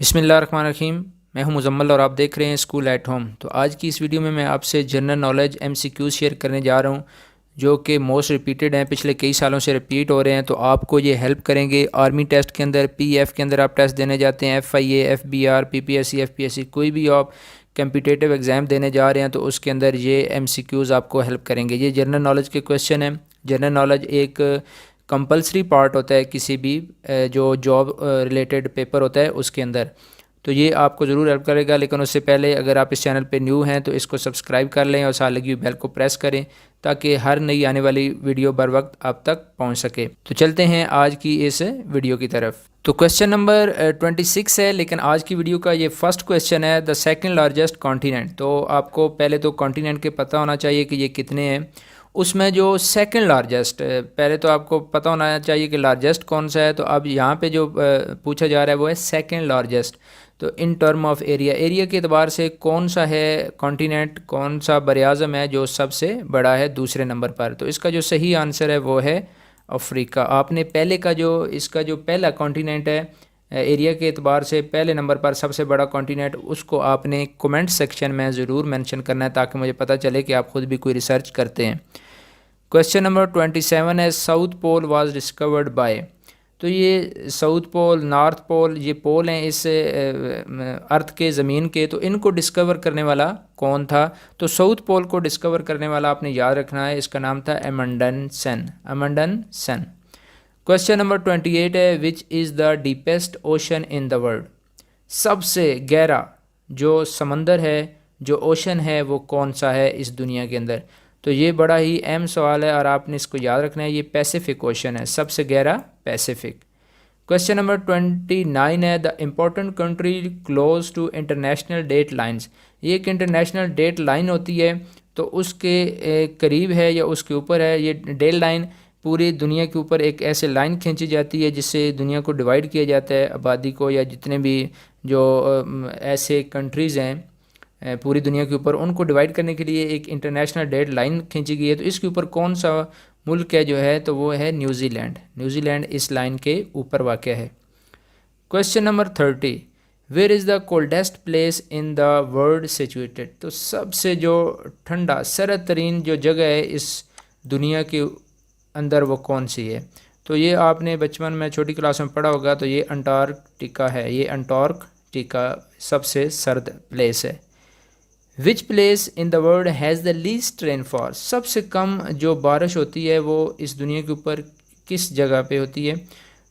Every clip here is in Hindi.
बिस्मिल्लाहिर्रहमानिर्रहीम। मैं हूं मुज़म्मल और आप देख रहे हैं स्कूल एट होम। तो आज की इस वीडियो में मैं आपसे जनरल नॉलेज एमसीक्यूज़ शेयर करने जा रहा हूं जो कि मोस्ट रिपीटेड हैं, पिछले कई सालों से रिपीट हो रहे हैं। तो आपको ये हेल्प करेंगे आर्मी टेस्ट के अंदर, पीएफ के अंदर आप टेस्ट देने जाते हैं, एफआईए, एफबीआर, पीपीएससी, एफपीएससी, कोई भी आप कम्पिटिटिव एग्ज़ाम देने जा रहे हैं तो उसके अंदर ये एमसीक्यूज़ आपको हेल्प करेंगे। ये जनरल नॉलेज के क्वेश्चन हैं। जनरल नॉलेज एक कंपलसरी पार्ट होता है किसी भी जो जॉब रिलेटेड पेपर होता है उसके अंदर। तो ये आपको ज़रूर हेल्प करेगा। लेकिन उससे पहले अगर आप इस चैनल पे न्यू हैं तो इसको सब्सक्राइब कर लें और साथ लगी हुई बेल को प्रेस करें ताकि हर नई आने वाली वीडियो बर वक्त आप तक पहुंच सके। तो चलते हैं आज की इस वीडियो की तरफ। तो क्वेश्चन नंबर 26 है, लेकिन आज की वीडियो का ये फर्स्ट क्वेश्चन है, द सेकंड लार्जेस्ट कॉन्टिनेंट। तो आपको पहले तो कॉन्टिनेंट के पता होना चाहिए कि ये कितने हैं। उसमें जो सेकंड लार्जेस्ट, पहले तो आपको पता होना चाहिए कि लार्जेस्ट कौन सा है। तो अब यहाँ पे जो पूछा जा रहा है वो है सेकंड लार्जेस्ट। तो in term of area, area के अतबार से कौन सा है कॉन्टिनेंट, कौन सा बरआज़म है जो सबसे बड़ा है दूसरे नंबर पर। तो इसका जो सही आंसर है वो है अफ्रीका। आपने पहले का जो इसका जो पहला कॉन्टिनेंट है एरिया के अतबार से पहले नंबर पर सबसे बड़ा कॉन्टिनेंट, उसको आपने कमेंट सेक्शन में ज़रूर मेंशन करना है ताकि मुझे पता चले कि आप ख़ुद भी कोई रिसर्च करते हैं। क्वेश्चन नंबर 27 है, South Pole was discovered by. तो ये साउथ पोल, नॉर्थ पोल, ये पोल हैं इस अर्थ के ज़मीन के। तो इनको डिस्कवर करने वाला कौन था? तो साउथ पोल को डिस्कवर करने वाला आपने याद रखना है, इसका नाम था अमंडन सेन। क्वेश्चन नंबर 28 है, which is the deepest ocean in the world. सबसे गहरा जो समंदर है, जो ओशन है, वो कौन सा है इस दुनिया के अंदर। तो ये बड़ा ही अहम सवाल है और आपने इसको याद रखना है। ये पैसिफिक ओशन है, सबसे गहरा पैसिफिक। क्वेश्चन नंबर 29 है, the important country close to international date lines. ये एक इंटरनेशनल डेट लाइन होती है तो उसके करीब है या उसके ऊपर है। ये डेट लाइन पूरी दुनिया के ऊपर एक ऐसे लाइन खींची जाती है जिससे दुनिया को डिवाइड किया जाता है, आबादी को, या जितने भी जो ऐसे कंट्रीज़ हैं पूरी दुनिया के ऊपर, उनको डिवाइड करने के लिए एक इंटरनेशनल डेट लाइन खींची गई है। तो इसके ऊपर कौन सा मुल्क है जो है, तो वो है न्यूजीलैंड। न्यूजीलैंड इस लाइन के ऊपर वाक़या है। Question number 30, where is the coldest place in the world situated. तो सबसे जो ठंडा सरद तरीन जो जगह है इस दुनिया के अंदर वो कौन सी है। तो ये आपने बचपन में छोटी क्लास में पढ़ा होगा। तो ये अंटार्कटिका है। ये अंटार्कटिका सबसे सर्द प्लेस है। Which place in the world has the least rainfall. सबसे कम जो बारिश होती है वो इस दुनिया के ऊपर किस जगह पे होती है।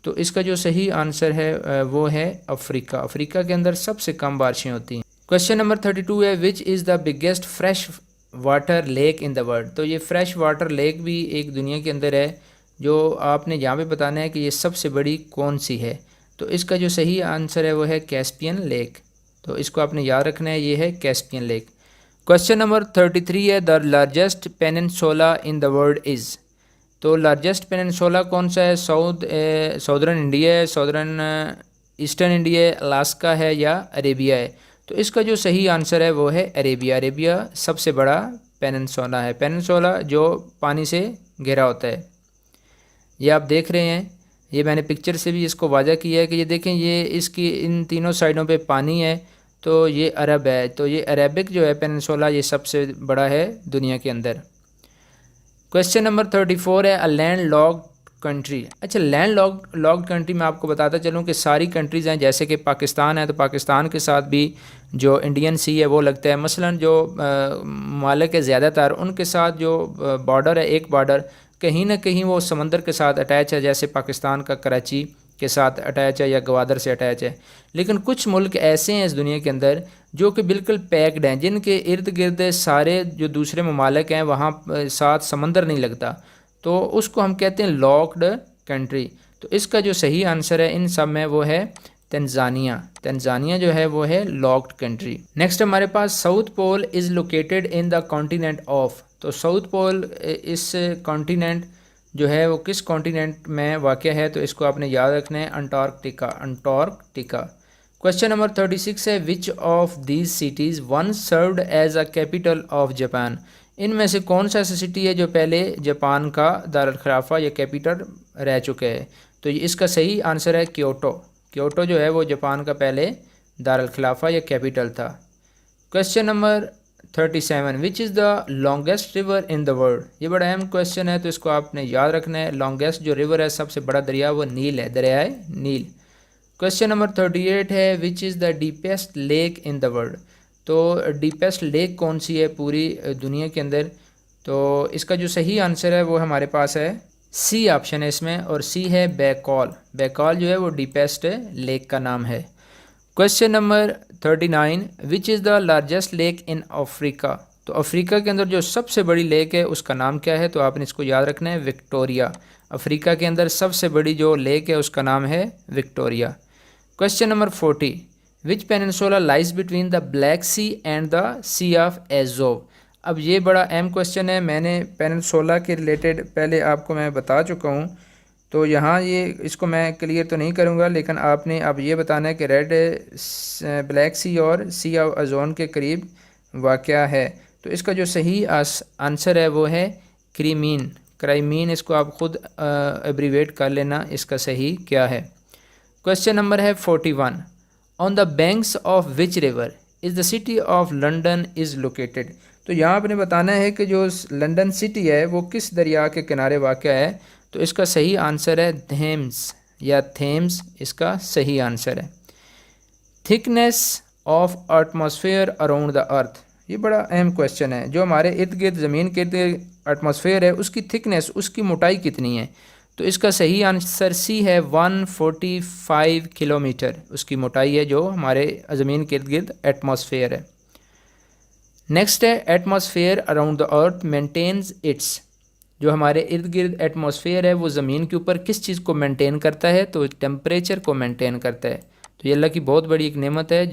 तो इसका जो सही आंसर है वो है अफ्रीका। अफ्रीका के अंदर सबसे कम बारिशें होती हैं। क्वेश्चन नंबर 32 है, which is the biggest fresh water lake in the world. तो ये फ्रेश वाटर लेक भी एक दुनिया के अंदर है जो आपने यहाँ पे बताना है कि ये सबसे बड़ी कौन सी है। तो इसका जो सही आंसर है वो है कैस्पियन लेक। तो इसको आपने याद रखना है, ये है कैस्पियन लेक। क्वेश्चन नंबर 33 है, the largest peninsula in the world is. तो लार्जेस्ट पेनिनसुला कौन सा है? साउदर्न इंडिया है, साउदर्न ईस्टर्न इंडिया है, अलास्का है या अरेबिया है। तो इसका जो सही आंसर है वो है अरेबिया। अरेबिया सबसे बड़ा पेनिनसुला है। पेनिनसुला जो पानी से घिरा होता है। ये आप देख रहे हैं, ये मैंने पिक्चर से भी इसको वाज़ा किया है कि ये देखें, ये इसकी इन तीनों साइडों पे पानी है। तो ये अरब है। तो ये अरेबिक जो है पेनिनसुला, ये सबसे बड़ा है दुनिया के अंदर। क्वेश्चन नंबर 34 है, अ लैंड लॉक्ड कंट्री। अच्छा, लैंड लॉक्ड कंट्री मैं आपको बताता चलूँ कि सारी कंट्रीज़ हैं। जैसे कि पाकिस्तान है तो पाकिस्तान के साथ भी जो इंडियन सी है वो लगता है। मसलन जो ममालिक है ज़्यादातर, उनके साथ जो बॉर्डर है, एक बॉर्डर कहीं ना कहीं वो समंदर के साथ अटैच है। जैसे पाकिस्तान का कराची के साथ अटैच है या गवादर से अटैच है। लेकिन कुछ मुल्क ऐसे हैं इस दुनिया के अंदर जो कि बिल्कुल पैक्ड हैं, जिनके इर्द गिर्द सारे जो दूसरे ममालिक हैं वहाँ साथ समंदर नहीं लगता। तो उसको हम कहते हैं लॉक्ड कंट्री। तो इसका जो सही आंसर है इन सब में वो है तंजानिया। तंजानिया जो है वो है लॉक्ड कंट्री। नेक्स्ट हमारे पास, south pole is located in the continent of. तो साउथ पोल इस कॉन्टिनेंट जो है वो किस कॉन्टिनेंट में वाक़या है। तो इसको आपने याद रखना है, अंटार्कटिका। क्वेश्चन नंबर 36 है, which of these cities one served as a capital of Japan. इनमें से कौन सा ऐसी सिटी है जो पहले जापान का दारुल खिलाफा या कैपिटल रह चुके हैं। तो इसका सही आंसर है क्योटो। क्योटो जो है वो जापान का पहले दारुल खिलाफा या कैपिटल था। Question number 37, which is the longest river in the world. ये बड़ा अहम क्वेश्चन है, तो इसको आपने याद रखना है। लॉन्गेस्ट जो रिवर है, सबसे बड़ा दरिया, वो नील है, दरियाए नील। क्वेश्चन नंबर 38 है, which is the deepest lake in the world. तो डीपेस्ट लेक कौन सी है पूरी दुनिया के अंदर। तो इसका जो सही आंसर है वो हमारे पास है सी ऑप्शन है इसमें, और सी है बैकॉल। बैकॉल जो है वो डीपेस्ट लेक का नाम है। Question number 39, which is the largest lake in Africa. तो अफ्रीका के अंदर जो सबसे बड़ी लेक है उसका नाम क्या है, तो आपने इसको याद रखना है, विक्टोरिया। अफ्रीका के अंदर सबसे बड़ी जो लेक है उसका नाम है Victoria. Question number 40, which peninsula lies between the Black Sea and the Sea of Azov. अब ये बड़ा अहम क्वेश्चन है, मैंने पेनिनसुला के रिलेटेड पहले आपको मैं बता चुका हूँ, तो यहाँ ये इसको मैं क्लियर तो नहीं करूँगा, लेकिन आपने अब ये बताना है कि रेड ब्लैक सी और सी ऑफ एज़ोव के करीब वाक़या है। तो इसका जो सही आंसर है वो है क्रीमीन। क्राइमीन, इसको आप ख़ुद एब्रीवेट कर लेना, इसका सही क्या है। क्वेश्चन नंबर है 41, on the banks of which river is the city of London is located. तो यहाँ आपने बताना है कि जो लंदन सिटी है वो किस दरिया के किनारे वाक़या है। तो इसका सही आंसर है थेम्स या थेम्स, इसका सही आंसर है। Thickness of atmosphere around the अर्थ। ये बड़ा अहम क्वेश्चन है, जो हमारे इर्द गिर्द ज़मीन के इर्द एटमॉस्फेयर है उसकी थिकनेस, उसकी मोटाई कितनी है। तो इसका सही आंसर सी है 145 किलोमीटर उसकी मोटाई है, जो हमारे ज़मीन के इर्द गिर्द एटमॉस्फेयर है। नेक्स्ट है, atmosphere around the earth maintains its. जो हमारे इर्द गिर्द एटमॉस्फेयर है वो ज़मीन के ऊपर किस चीज़ को मेंटेन करता है, तो टेम्परेचर को मेंटेन करता है। तो ये अल्लाह की बहुत बड़ी एक नेमत है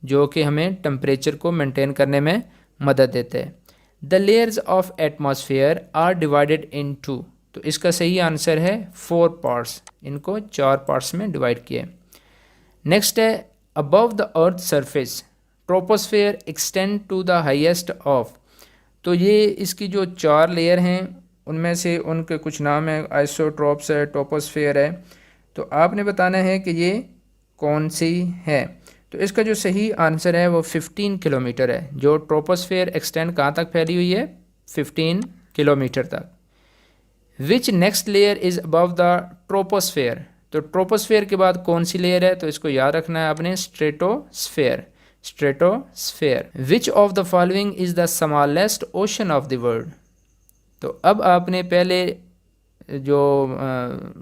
जो कि हमें टेम्परेचर को मेंटेन करने में मदद देता है। The layers of atmosphere are divided into. तो इसका सही आंसर है 4 पार्ट्स, इनको 4 पार्ट्स में डिवाइड किया है। नेक्स्ट है, above the earth surface troposphere extend to the highest of. तो ये इसकी जो 4 लेयर हैं उनमें से उनके कुछ नाम है, आइसोट्रोप्स है, ट्रोपोस्फेयर है। तो आपने बताना है कि ये कौन सी है। तो इसका जो सही आंसर है वो 15 किलोमीटर है। जो ट्रोपोस्फेयर एक्सटेंड कहाँ तक फैली हुई है, 15 किलोमीटर तक। Which next layer is above the troposphere. तो ट्रोपोस्फेयर के बाद कौन सी लेयर है, तो इसको याद रखना है आपने, stratosphere. Stratosphere. Which of the following is the smallest ocean of the world. तो अब आपने पहले जो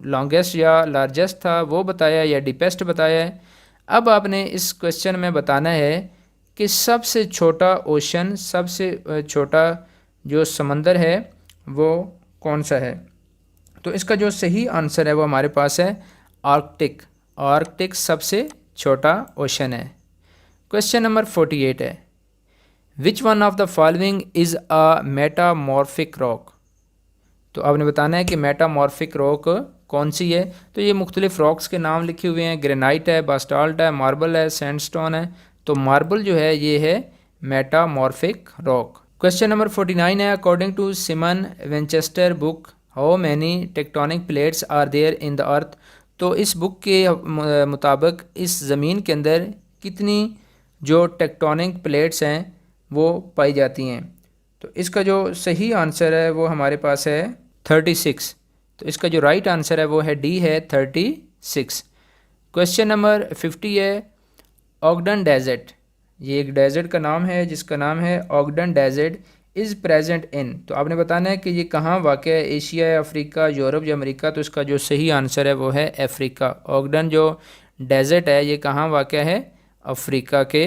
लॉन्गेस्ट या लार्जेस्ट था वो बताया या डीपेस्ट बताया है। अब आपने इस क्वेश्चन में बताना है कि सबसे छोटा ओशन, सबसे छोटा जो समंदर है वो कौन सा है। तो इसका जो सही आंसर है वो हमारे पास है आर्कटिक। आर्कटिक सबसे छोटा ओशन है। क्वेश्चन नंबर 48 है, which one of the following is a metamorphic rock. तो आपने बताना है कि मेटामॉर्फिक रॉक कौन सी है। तो ये मुख्तलिफ रॉक्स के नाम लिखे हुए हैं, ग्रेनाइट है, बास्टाल्ट है, मार्बल है, सैंडस्टोन है। तो मार्बल जो है ये है मेटामॉर्फिक रॉक। क्वेश्चन नंबर 49 है, according to Simon Winchester book how many tectonic plates are there in the earth. तो इस बुक के मुताबिक इस ज़मीन के अंदर कितनी जो टेक्टोनिक प्लेट्स हैं वो पाई जाती हैं। तो इसका जो सही आंसर है वो हमारे पास है 36। तो इसका जो राइट आंसर है वो है डी है 36। क्वेश्चन नंबर 50 है, ऑगडन डेजर्ट। ये एक डेजर्ट का नाम है जिसका नाम है ऑगडन डेजर्ट इज़ प्रेजेंट इन। तो आपने बताना है कि ये कहाँ वाक़ है, एशिया या अफ्रीका, यूरोप या अमेरिका। तो इसका जो सही आंसर है वो है अफ्रीका। ऑगडन जो डेजर्ट है ये कहाँ वाक़ है, अफ्रीका के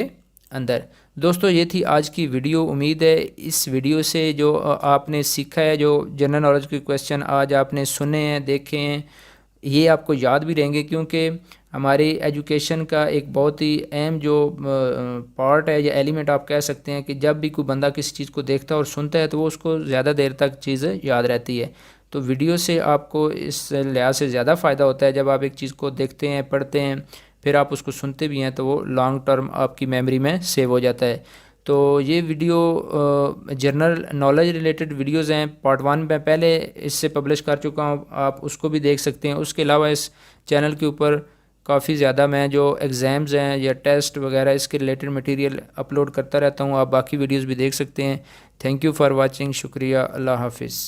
अंदर। दोस्तों ये थी आज की वीडियो। उम्मीद है इस वीडियो से जो आपने सीखा है, जो जनरल नॉलेज के क्वेश्चन आज आपने सुने हैं, देखे हैं, ये आपको याद भी रहेंगे, क्योंकि हमारी एजुकेशन का एक बहुत ही अहम जो पार्ट है या एलिमेंट आप कह सकते हैं कि जब भी कोई बंदा किसी चीज़ को देखता है और सुनता है तो वो उसको ज़्यादा देर तक चीज़ याद रहती है। तो वीडियो से आपको इस लिहाज से ज़्यादा फ़ायदा होता है, जब आप एक चीज़ को देखते हैं, पढ़ते हैं, फिर आप उसको सुनते भी हैं तो वो लॉन्ग टर्म आपकी मेमोरी में सेव हो जाता है। तो ये video general knowledge related videos हैं। पार्ट 1 में पहले इससे पब्लिश कर चुका हूँ, आप उसको भी देख सकते हैं। उसके अलावा इस चैनल के ऊपर काफ़ी ज़्यादा मैं जो एग्ज़ाम्स हैं या टेस्ट वगैरह इसके रिलेटेड मटेरियल अपलोड करता रहता हूँ। आप बाकी वीडियोस भी देख सकते हैं। Thank you for watching. शुक्रिया। अल्लाह हाफिज़।